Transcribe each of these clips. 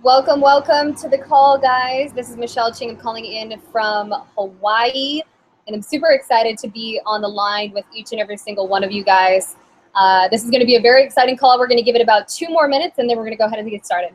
Welcome, welcome to the call, guys. This is Michelle Ching. I'm calling in from Hawaii, and I'm super excited to be on the line with each and every single one of you guys. This is going to be a very exciting call. We're going to give it about 2 more minutes, and then we're going to go ahead and get started.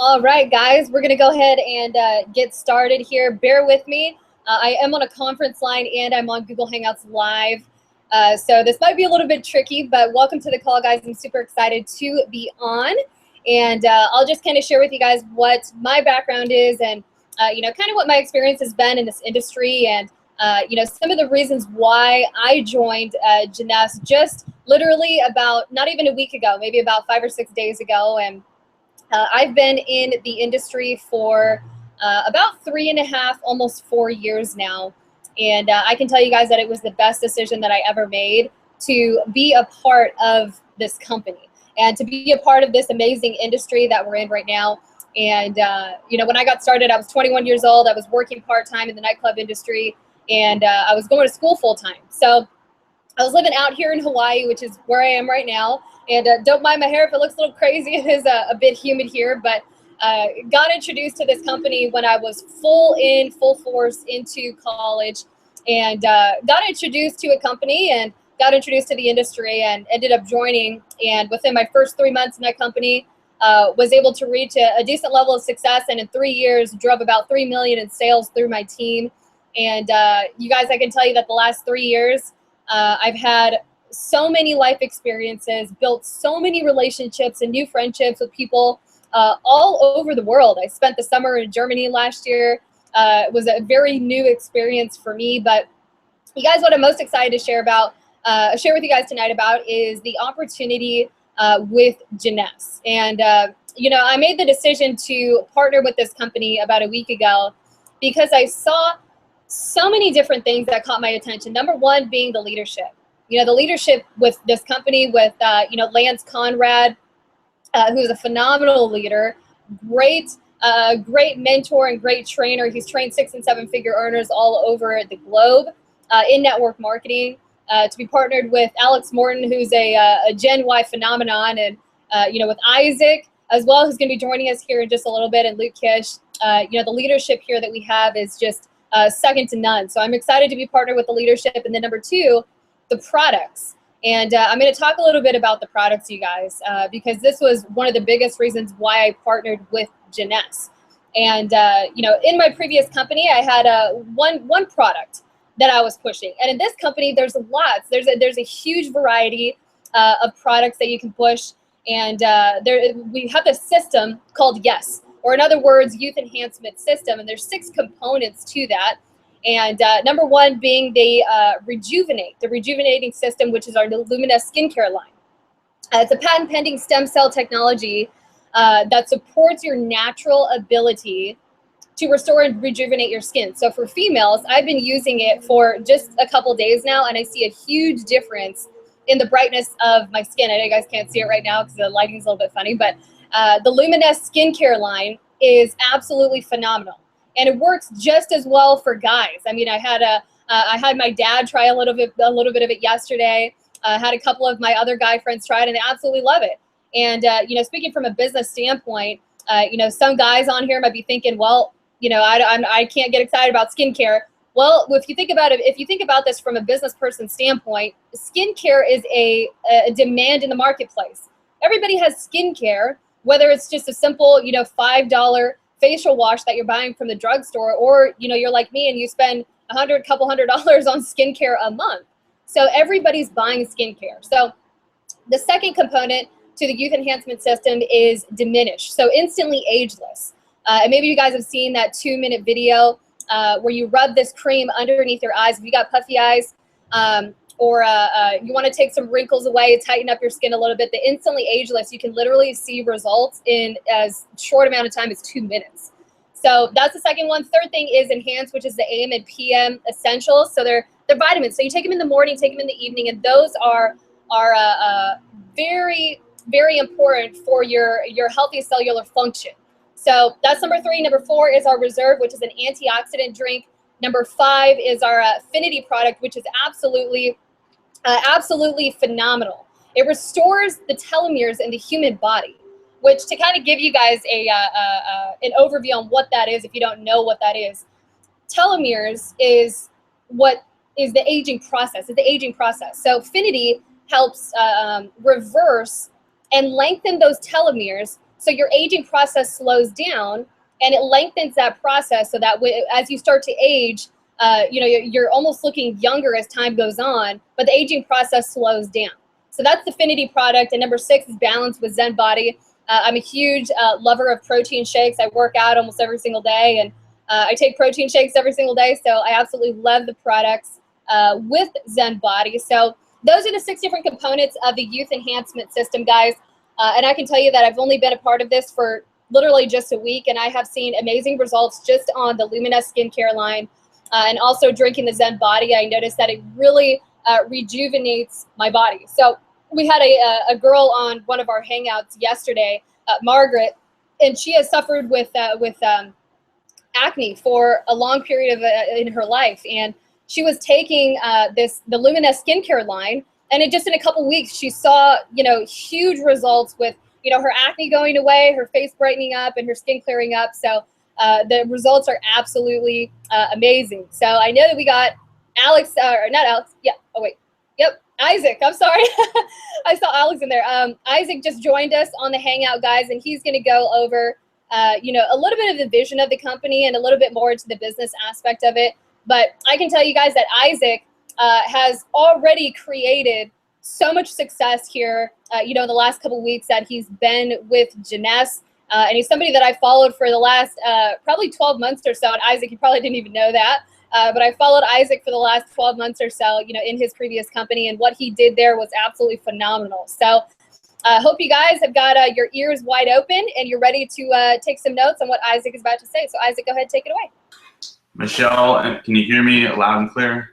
All right, guys, we're going to go ahead and get started here. Bear with me. I am on a conference line, and I'm on Google Hangouts Live. So this might be a little bit tricky, but welcome to the call, guys. I'm super excited to be on. And I'll just kind of share with you guys what my background is and, kind of what my experience has been in this industry and, some of the reasons why I joined JEUNESSE just literally about not even a week ago, maybe about 5 or 6 days ago. And I've been in the industry for about 3.5, almost 4 years now. And I can tell you guys that it was the best decision that I ever made to be a part of this company and to be a part of this amazing industry that we're in right now. And, when I got started, I was 21 years old. I was working part-time in the nightclub industry, and I was going to school full-time. So I was living out here in Hawaii, which is where I am right now. And don't mind my hair if it looks a little crazy. It is a bit humid here, but got introduced to this company when I was full force into college, and got introduced to a company and got introduced to the industry and ended up joining. And within my first 3 months in that company, was able to reach a decent level of success. And in 3 years, drove about $3 million in sales through my team. And you guys, I can tell you that the last 3 years, I've had so many life experiences, built so many relationships and new friendships with people all over the world. I spent the summer in Germany last year. It was a very new experience for me. But you guys, what I'm most excited to share with you guys tonight about is the opportunity with JEUNESSE. And, I made the decision to partner with this company about a week ago because I saw so many different things that caught my attention. Number one being the leadership. The leadership with this company with, Lance Conrad, who's a phenomenal leader, great mentor and great trainer. He's trained 6- and 7-figure earners all over the globe in network marketing. To be partnered with Alex Morton, who's a Gen Y phenomenon, and, with Isaac as well, who's going to be joining us here in just a little bit, and Luke Kish. The leadership here that we have is just second to none. So I'm excited to be partnered with the leadership. And then number two, the products. And I'm going to talk a little bit about the products, you guys, because this was one of the biggest reasons why I partnered with JEUNESSE. And, in my previous company, I had one product that I was pushing. And in this company, there's lots. There's a huge variety of products that you can push. And we have this system called YES, or in other words, Youth Enhancement System. And there's 6 components to that. And number one being the rejuvenating system, which is our Luminous skincare line. It's a patent-pending stem cell technology that supports your natural ability to restore and rejuvenate your skin. So for females, I've been using it for just a couple days now, and I see a huge difference in the brightness of my skin. I know you guys can't see it right now because the lighting's a little bit funny, but the JEUNESSE skincare line is absolutely phenomenal, and it works just as well for guys. I mean, I had my dad try a little bit of it yesterday. Had a couple of my other guy friends try it, and they absolutely love it. And you know, speaking from a business standpoint, you know, some guys on here might be thinking, well, you know, I can't get excited about skincare. Well, if you think about it, if you think about this from a business person standpoint, skincare is a demand in the marketplace. Everybody has skincare, whether it's just a simple, you know, $5 facial wash that you're buying from the drugstore, or, you know, you're like me and you spend couple $100 on skincare a month. So everybody's buying skincare. So the second component to the youth enhancement system is diminish. So instantly ageless. And maybe you guys have seen that 2-minute video where you rub this cream underneath your eyes. If you got puffy eyes, or you want to take some wrinkles away, tighten up your skin a little bit, the instantly ageless, you can literally see results in as short amount of time as 2 minutes. So that's the second one. Third thing is enhance, which is the AM and PM essentials. So they're vitamins. So you take them in the morning, take them in the evening, and those are very, very important for your healthy cellular function. So that's number 3. Number 4 is our reserve, which is an antioxidant drink. Number 5 is our affinity product, which is absolutely phenomenal. It restores the telomeres in the human body, which, to kind of give you guys an overview on what that is, if you don't know what that is, telomeres is what is the aging process. It's the aging process. So affinity helps reverse and lengthen those telomeres, so your aging process slows down, and it lengthens that process so that as you start to age, you know, you're almost looking younger as time goes on, but the aging process slows down. So that's the affinity product. And number 6 is balance with Zen Body. I'm a huge lover of protein shakes. I work out almost every single day, and I take protein shakes every single day. So I absolutely love the products with Zen Body. So those are the 6 different components of the youth enhancement system, guys. And I can tell you that I've only been a part of this for literally just a week, and I have seen amazing results just on the JEUNESSE skincare line, and also drinking the Zen Body. I noticed that it really rejuvenates my body. So we had a girl on one of our hangouts yesterday, Margaret, and she has suffered with acne for a long period in her life, and she was taking the JEUNESSE skincare line, and just in a couple weeks, she saw, you know, huge results with, you know, her acne going away, her face brightening up, and her skin clearing up. So the results are absolutely amazing. So I know that we got Alex, or not Alex, yeah, oh wait, yep, Isaac, I'm sorry. I saw Alex in there. Isaac just joined us on the Hangout, guys, and he's gonna go over, you know, a little bit of the vision of the company and a little bit more into the business aspect of it. But I can tell you guys that Isaac has already created so much success here, you know, in the last couple weeks that he's been with JEUNESSE. And he's somebody that I followed for the last probably 12 months or so. And Isaac, you probably didn't even know that. But I followed Isaac for the last 12 months or so, you know, in his previous company. And what he did there was absolutely phenomenal. So I hope you guys have got your ears wide open and you're ready to take some notes on what Isaac is about to say. So Isaac, go ahead, take it away. Michelle, can you hear me loud and clear?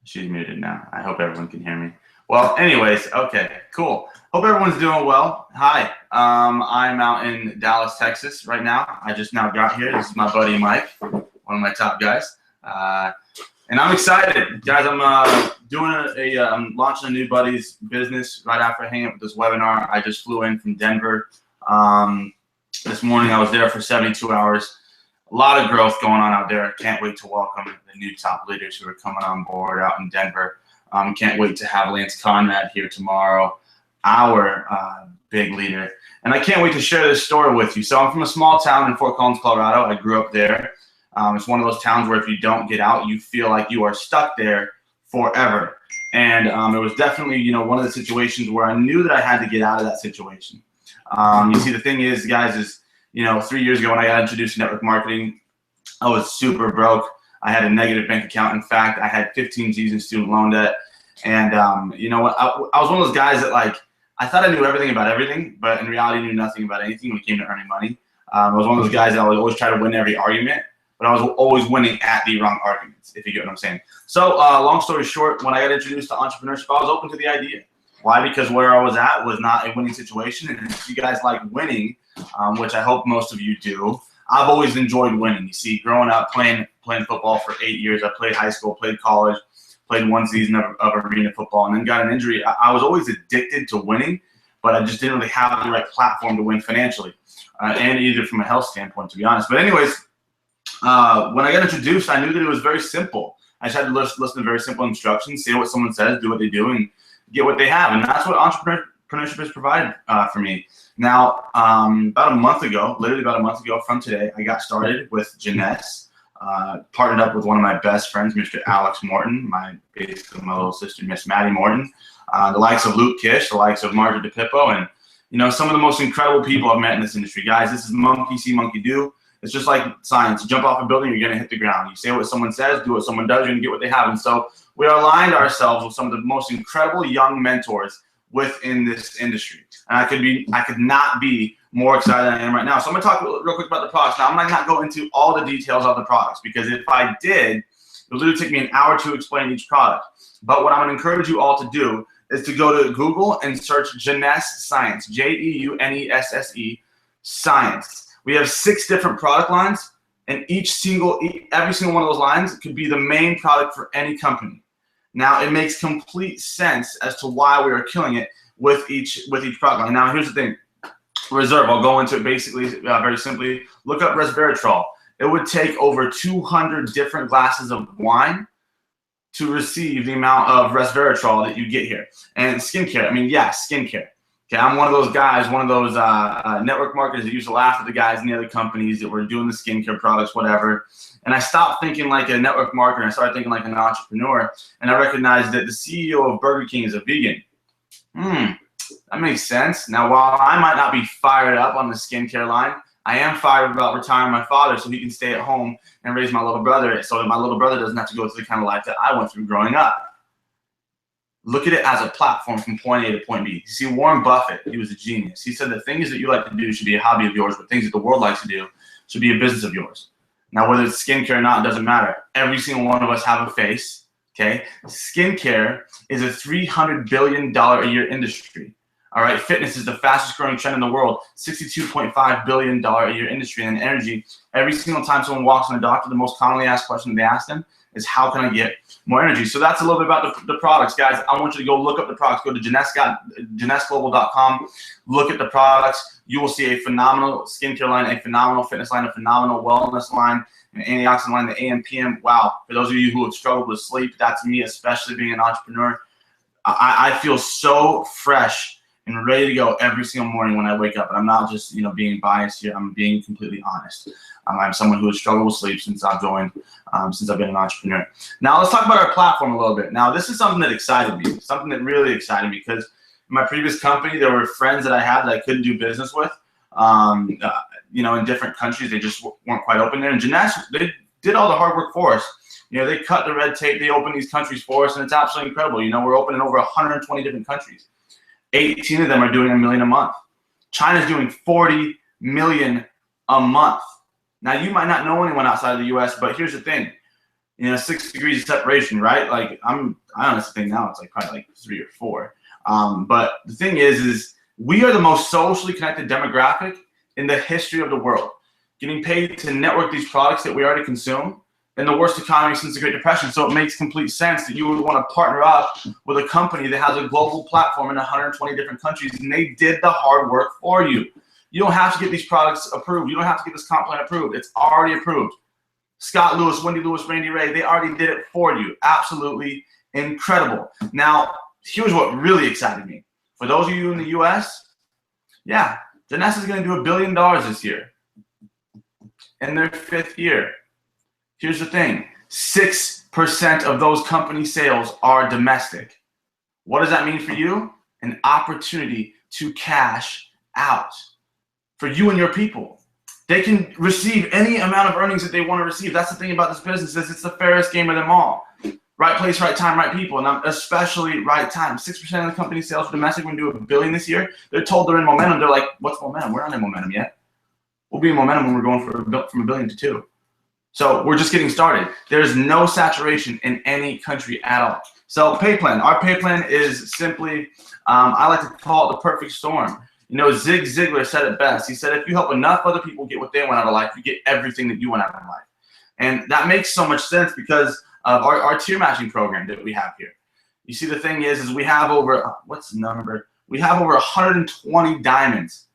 She's muted now. I hope everyone can hear me. Well, anyways, okay, cool. Hope everyone's doing well. Hi, I'm out in Dallas, Texas right now. I just now got here. This is my buddy Mike, one of my top guys. And I'm excited. Guys, I'm I'm launching a new buddy's business right after hanging out with this webinar. I just flew in from Denver. This morning I was there for 72 hours. A lot of growth going on out there. Can't wait to welcome the new top leaders who are coming on board out in Denver. Can't wait to have Lance Conrad here tomorrow, our big leader. And I can't wait to share this story with you. So I'm from a small town in Fort Collins, Colorado. I grew up there. It's one of those towns where if you don't get out, you feel like you are stuck there forever. And it was definitely, you know, one of the situations where I knew that I had to get out of that situation. You see, the thing is, guys, is, you know, 3 years ago when I got introduced to network marketing, I was super broke. I had a negative bank account. In fact, I had 15 G's in student loan debt. And you know what? I was one of those guys that, like, I thought I knew everything about everything, but in reality, I knew nothing about anything when it came to earning money. I was one of those guys that would always try to win every argument. but I was always winning at the wrong arguments, if you get what I'm saying. So long story short, when I got introduced to entrepreneurship, I was open to the idea. Why? Because where I was at was not a winning situation. And if you guys like winning, which I hope most of you do, I've always enjoyed winning. You see, growing up playing football for 8 years, I played high school, played college, played one season of arena football, and then got an injury. I was always addicted to winning, but I just didn't really have the right platform to win financially, and either from a health standpoint, to be honest. But anyways, when I got introduced, I knew that it was very simple. I just had to listen to very simple instructions, say what someone says, do what they do, and get what they have. And that's what entrepreneurship has provided for me. Now, about a month ago, literally about a month ago from today, I got started with JEUNESSE. Partnered up with one of my best friends, Mr. Alex Morton, basically my little sister, Miss Maddie Morton, the likes of Luke Kish, the likes of Margaret DePippo, and some of the most incredible people I've met in this industry. Guys, this is monkey see, monkey do. It's just like science. You jump off a building, you're gonna hit the ground. You say what someone says, do what someone does, you're gonna get what they have. And so we aligned ourselves with some of the most incredible young mentors within this industry. And I could not be more excited than I am right now. So I'm gonna talk real quick about the products. Now I'm not go into all the details of the products, because if I did, it would literally take me an hour to explain each product. But what I'm gonna encourage you all to do is to go to Google and search JEUNESSE Science, JEUNESSE Science. We have 6 different product lines, and every single one of those lines could be the main product for any company. Now it makes complete sense as to why we are killing it with each product line. Now here's the thing. Reserve, I'll go into it basically very simply. Look up resveratrol. It would take over 200 different glasses of wine to receive the amount of resveratrol that you get here. And skincare, skincare. Okay, I'm one of those guys, one of those network marketers that used to laugh at the guys in the other companies that were doing the skincare products, whatever. And I stopped thinking like a network marketer. I started thinking like an entrepreneur. And I recognized that the CEO of Burger King is a vegan. That makes sense. Now, while I might not be fired up on the skincare line, I am fired about retiring my father so he can stay at home and raise my little brother, so that my little brother doesn't have to go through the kind of life that I went through growing up. Look at it as a platform from point A to point B. You see, Warren Buffett, he was a genius. He said the things that you like to do should be a hobby of yours, but things that the world likes to do should be a business of yours. Now, whether it's skincare or not, it doesn't matter. Every single one of us have a face, okay? Skincare is a $300 billion a year industry. All right, fitness is the fastest growing trend in the world, $62.5 billion a year industry. And energy, every single time someone walks in a doctor, the most commonly asked question they ask them is, how can I get more energy? So that's a little bit about the products, guys. I want you to go look up the products. Go to JEUNESSEglobal.com, look at the products. You will see a phenomenal skincare line, a phenomenal fitness line, a phenomenal wellness line, an antioxidant line, the AM, PM. Wow, for those of you who have struggled with sleep, that's me, especially being an entrepreneur. I feel so fresh and ready to go every single morning when I wake up. And I'm not just being biased here. I'm being completely honest. I'm someone who has struggled with sleep since I've joined, since I've been an entrepreneur. Now let's talk about our platform a little bit. Now this is something that excited me, something that really excited me, because in my previous company there were friends that I had that I couldn't do business with, in different countries. They just weren't quite open there. And JEUNESSE, they did all the hard work for us. They cut the red tape. They opened these countries for us, and it's absolutely incredible. We're open in over 120 different countries. 18 of them are doing $1 million a month. China's doing $40 million a month. Now, you might not know anyone outside of the U.S., but here's the thing. 6 degrees of separation, right? Like, I honestly think now it's probably like 3 or 4. But the thing is we are the most socially connected demographic in the history of the world, getting paid to network these products that we already consume in the worst economy since the Great Depression. So it makes complete sense that you would want to partner up with a company that has a global platform in 120 different countries, and they did the hard work for you. You don't have to get these products approved. You don't have to get this comp plan approved. It's already approved. Scott Lewis, Wendy Lewis, Randy Ray, they already did it for you. Absolutely incredible. Now, here's what really excited me. For those of you in the US, yeah, JEUNESSE is going to do $1 billion this year in their 5th year. Here's the thing, 6% of those company sales are domestic. What does that mean for you? An opportunity to cash out for you and your people. They can receive any amount of earnings that they want to receive. That's the thing about this business, is it's the fairest game of them all. Right place, right time, right people, and especially right time. 6% of the company sales for domestic, we're going to do $1 billion this year. They're told they're in momentum. They're like, what's momentum? We're not in momentum yet. We'll be in momentum when we're going from $1 billion to $2 billion. So we're just getting started. There's no saturation in any country at all. So pay plan. Our pay plan is simply, I like to call it the perfect storm. You know, Zig Ziglar said it best. He said, if you help enough other people get what they want out of life, you get everything that you want out of life. And that makes so much sense because of our tier matching program that we have here. You see, the thing is we have over, what's the number? We have over 120 diamonds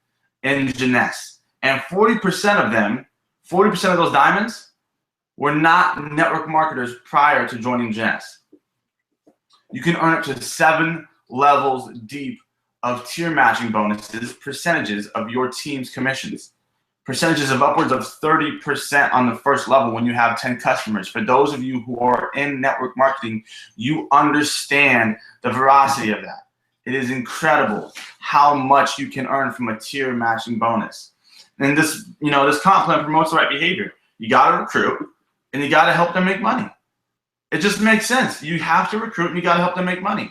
in JEUNESSE. And 40% of them, 40% of those diamonds were not network marketers prior to joining JEUNESSE. You can earn up to 7 levels deep of tier matching bonuses, percentages of your team's commissions. Percentages of upwards of 30% on the first level when you have 10 customers. For those of you who are in network marketing, you understand the veracity of that. It is incredible how much you can earn from a tier matching bonus. And this, you know, this comp plan promotes the right behavior. You got to recruit and you got to help them make money. It just makes sense. You have to recruit and you got to help them make money.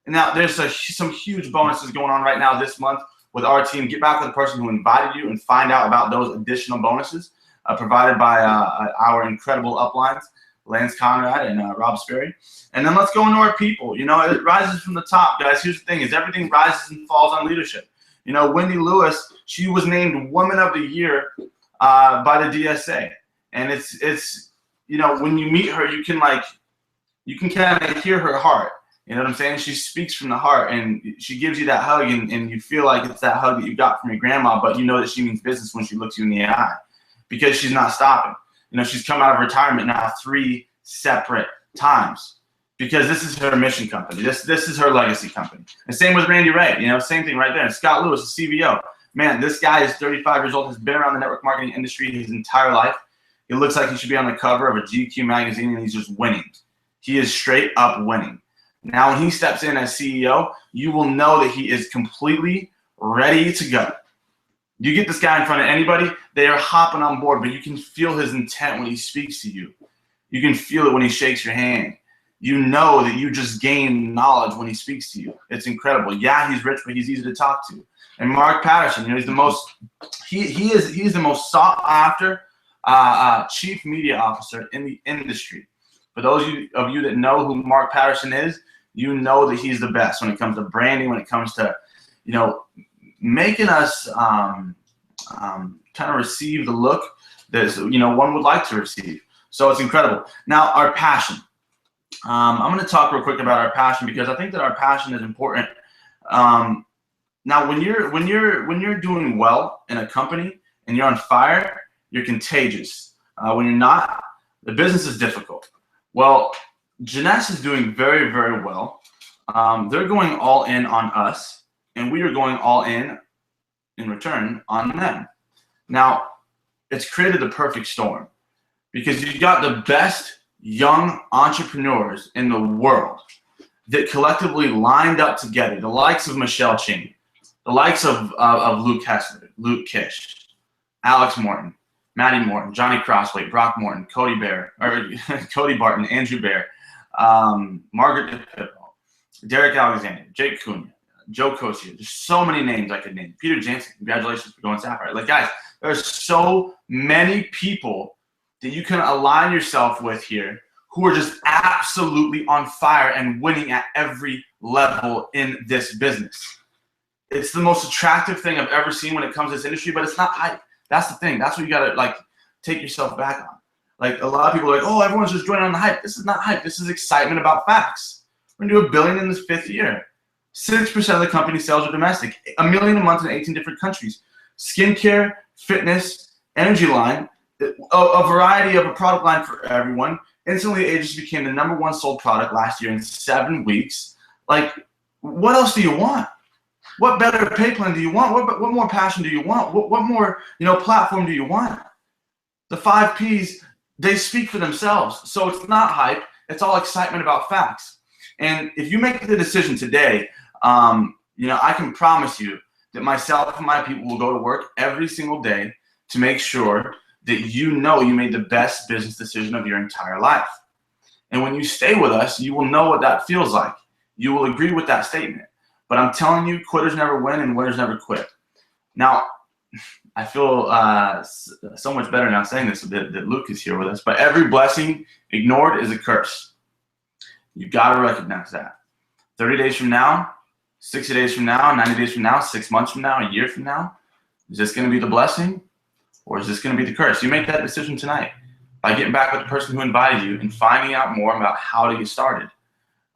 And now there's some huge bonuses going on right now this month with our team. Get back with the person who invited you and find out about those additional bonuses provided by our incredible uplines, Lance Conrad and Rob Sperry. And then let's go into our people. You know, it rises from the top, guys. Here's the thing: is everything rises and falls on leadership. You know, Wendy Lewis, she was named Woman of the Year by the DSA, and it's you know, when you meet her, you can kind of hear her heart. You know what I'm saying? She speaks from the heart, and she gives you that hug, and you feel like it's that hug that you got from your grandma, but you know that she means business when she looks you in the eye because she's not stopping. You know, she's come out of retirement now 3 separate times because this is her mission company. This is her legacy company. And same with Randy Ray. You know, same thing right there. And Scott Lewis, the CVO. Man, this guy is 35 years old, has been around the network marketing industry his entire life. He looks like he should be on the cover of a GQ magazine, and he's just winning. He is straight up winning. Now, when he steps in as CEO, you will know that he is completely ready to go. You get this guy in front of anybody, they are hopping on board, but you can feel his intent when he speaks to you. You can feel it when he shakes your hand. You know that you just gain knowledge when he speaks to you. It's incredible. Yeah, he's rich, but he's easy to talk to. And Mark Patterson, you know, he's the most he's the most sought after chief media officer in the industry. For those of you that know who Mark Patterson is, you know that he's the best when it comes to branding, when it comes to, you know, making us kind of receive the look that, you know, one would like to receive. So it's incredible. Now, our passion. I'm going to talk real quick about our passion because I think that our passion is important. Now, when you're doing well in a company and you're on fire, you're contagious. When you're not, the business is difficult. Well, JEUNESSE is doing very, very well. They're going all in on us, and we are going all in return on them. Now, it's created the perfect storm because you've got the best young entrepreneurs in the world that collectively lined up together, the likes of Michelle Ching, the likes of Luke Hessler, Luke Kish, Alex Morton, Matty Morton, Johnny Crossway, Brock Morton, Cody Barton, Andrew Bear, Margaret DePippo, Derek Alexander, Jake Cunha, Joe Kosia. There's so many names I could name. Peter Jansen, congratulations for going Sapphire. Like, guys, there's so many people that you can align yourself with here who are just absolutely on fire and winning at every level in this business. It's the most attractive thing I've ever seen when it comes to this industry, but it's not hype. That's the thing. That's what you got to, like, take yourself back on. Like, a lot of people are like, oh, everyone's just joining on the hype. This is not hype. This is excitement about facts. We're going to do $1 billion in this 5th year. 6% of the company sales are domestic. $1 million a month in 18 different countries. Skincare, fitness, energy line, a variety of a product line for everyone. Instantly Ages became the #1 sold product last year in 7 weeks. Like, what else do you want? What better pay plan do you want? What more passion do you want? What more, you know, platform do you want? The 5 Ps, they speak for themselves. So it's not hype. It's all excitement about facts. And if you make the decision today, you know, I can promise you that myself and my people will go to work every single day to make sure that you know you made the best business decision of your entire life. And when you stay with us, you will know what that feels like. You will agree with that statement. But I'm telling you, quitters never win and winners never quit. Now, I feel so much better now saying this that Luke is here with us. But every blessing ignored is a curse. You've got to recognize that. 30 days from now, 60 days from now, 90 days from now, 6 months from now, a year from now, is this going to be the blessing or is this going to be the curse? You make that decision tonight by getting back with the person who invited you and finding out more about how to get started.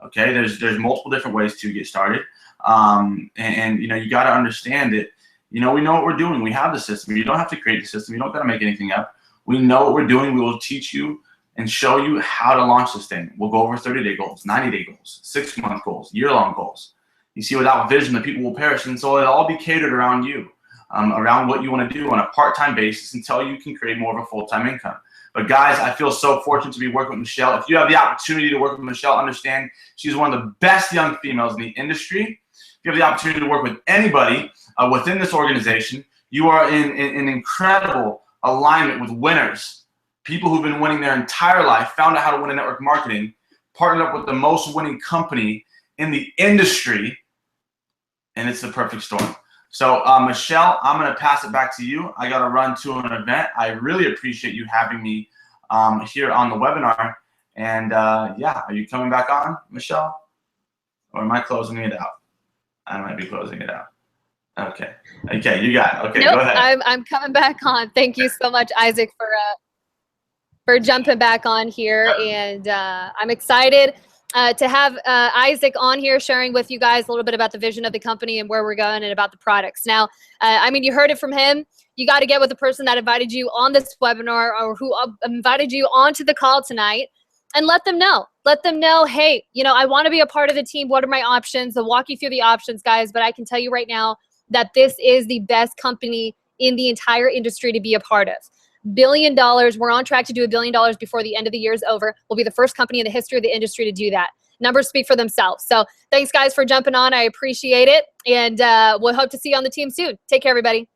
Okay, there's multiple different ways to get started. And you know, you got to understand it. You know, we know what we're doing. We have the system. You don't have to create the system. You don't got to make anything up. We know what we're doing. We will teach you and show you how to launch this thing. We'll go over 30-day goals, 90-day goals, 6-month goals, year-long goals. You see, without vision, the people will perish. And so it'll all be catered around you, around what you want to do on a part-time basis until you can create more of a full-time income. But guys, I feel so fortunate to be working with Michelle. If you have the opportunity to work with Michelle, understand she's one of the best young females in the industry. If you have the opportunity to work with anybody within this organization, you are in an incredible alignment with winners. People who've been winning their entire life, found out how to win in network marketing, partnered up with the most winning company in the industry, and it's the perfect storm. So Michelle, I'm going to pass it back to you. I got to run to an event. I really appreciate you having me here on the webinar. And yeah, are you coming back on, Michelle? Or am I closing it out? I might be closing it out. Okay. Okay, you got it. Okay, nope, go ahead. I'm coming back on. Thank you so much, Isaac, for jumping back on here. And I'm excited to have Isaac on here sharing with you guys a little bit about the vision of the company and where we're going and about the products. Now, I mean, you heard it from him. You got to get with the person that invited you on this webinar or who invited you onto the call tonight and let them know. Let them know, hey, you know, I want to be a part of the team. What are my options? I'll walk you through the options, guys. But I can tell you right now that this is the best company in the entire industry to be a part of. $1 billion. We're on track to do $1 billion before the end of the year is over. We'll be the first company in the history of the industry to do that. Numbers speak for themselves. So thanks, guys, for jumping on. I appreciate it. And we'll hope to see you on the team soon. Take care, everybody.